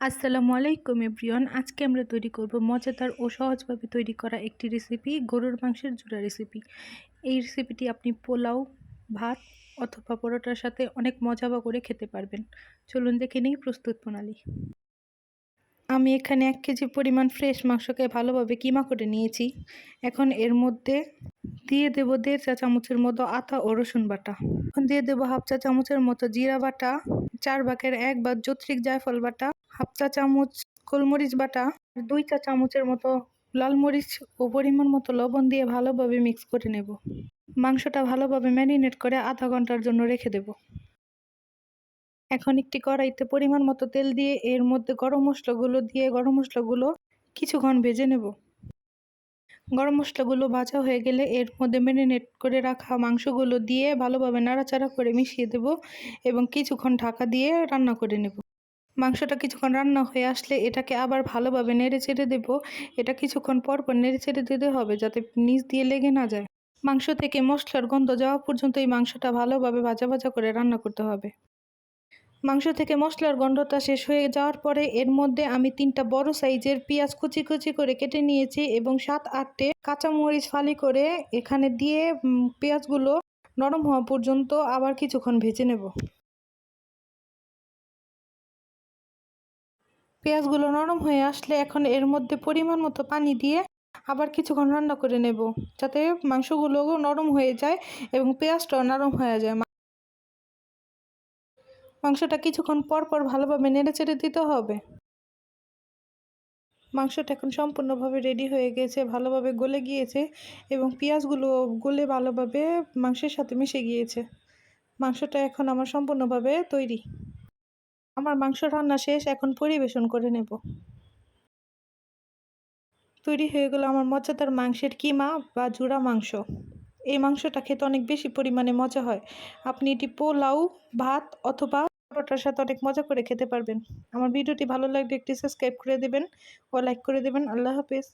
আসসালামু আলাইকুম এভরিওয়ান। আজকে আমরা তৈরি করব মজাদার ও সহজভাবে তৈরি করা একটি রেসিপি, গরুর মাংসের জুড়া রেসিপি। এই রেসিপিটি আপনি পোলাও, ভাত অথবা পরোটার সাথে অনেক মজা করে খেতে পারবেন। চলুন দেখে নিই প্রস্তুত প্রণালী। আমি এখানে 1 কেজি পরিমাণ ফ্রেশ মাংসকে ভালোভাবে কিমা করে নিয়েছি। এখন এর মধ্যে দিয়ে দেব 1.5 চা চামচের মতো আদা ও রসুন বাটা। এখন দিয়ে দেব 1/2 চা চামচের মতো জিরা বাটা, 4 ভাগের 1 ভাগ যৌত্রিক জায়ফল বাটা, 1/2 চা চামচ গোলমরিচ বাটা, 2 চা চামচের মতো লাল মরিচ ও পরিমাণ মতো লবণ দিয়ে ভালোভাবে মিক্স করে নেব। মাংসটা ভালোভাবে ম্যারিনেট করে আধা ঘন্টার জন্য রেখে দেব। এখন একটি কড়াইতে পরিমাণ মতো তেল দিয়ে এর মধ্যে গরম মশলাগুলো কিছুক্ষণ ভেজে নেব। গরম মশলাগুলো ভাজা হয়ে গেলে এর মধ্যে ম্যারিনেট করে রাখা মাংসগুলো দিয়ে ভালোভাবে নাড়াচাড়া করে মিশিয়ে দেব এবং কিছুক্ষণ ঢাকা দিয়ে রান্না করে নেব। মাংসটা কিছুক্ষণ রান্না হয়ে আসলে এটাকে আবার ভালোভাবে নেড়ে চেড়ে দেব। এটা কিছুক্ষণ পর নেড়ে চেড়ে দিতে হবে যাতে নিচ দিয়ে লেগে না যায়। মাংস থেকে মশলার গন্ধ যাওয়া পর্যন্ত এই মাংসটা ভালোভাবে ভাজা করে রান্না করতে হবে। মাংস থেকে মশলার গন্ধটা শেষ হয়ে যাওয়ার পরে এর মধ্যে আমি 3টা বড় সাইজের পেঁয়াজ কুচি করে কেটে নিয়েছি এবং 7-8টে কাঁচামরিচ ফালি করে এখানে দিয়ে পেঁয়াজগুলো নরম হওয়া পর্যন্ত আবার কিছুক্ষণ ভেজে নেব। পেঁয়াজগুলো নরম হয়ে আসলে এখন এর মধ্যে পরিমাণ মতো পানি দিয়ে আবার কিছুক্ষণ রান্না করে নেব যাতে মাংসগুলো নরম হয়ে যায় এবং পেঁয়াজটাও নরম হয়ে যায়। মাংসটা কিছুক্ষণ পর ভালোভাবে নেড়েচেড়ে দিতে হবে। মাংসটা এখন সম্পূর্ণভাবে রেডি হয়ে গেছে, ভালোভাবে গলে গিয়েছে এবং পেঁয়াজগুলো গলে ভালোভাবে মাংসের সাথে মিশে গিয়েছে। মাংসটা এখন আমার সম্পূর্ণভাবে তৈরি। আমার মাংস রান্না শেষ, এখন পরিবেশন করে নেব। তৈরি হয়ে গেল আমার মজাদার মাংসের কিমা বা জুড়া মাংস। এই মাংসটা খেতে অনেক বেশি পরিমাণে মজা হয়। আপনি এটি পোলাও, ভাত অথবা পরোটার সাথে অনেক মজা করে খেতে পারবেন। আমার ভিডিওটি ভালো লাগলে একটি সাবস্ক্রাইব করে দেবেন ও লাইক করে দেবেন। আল্লাহ হাফেজ।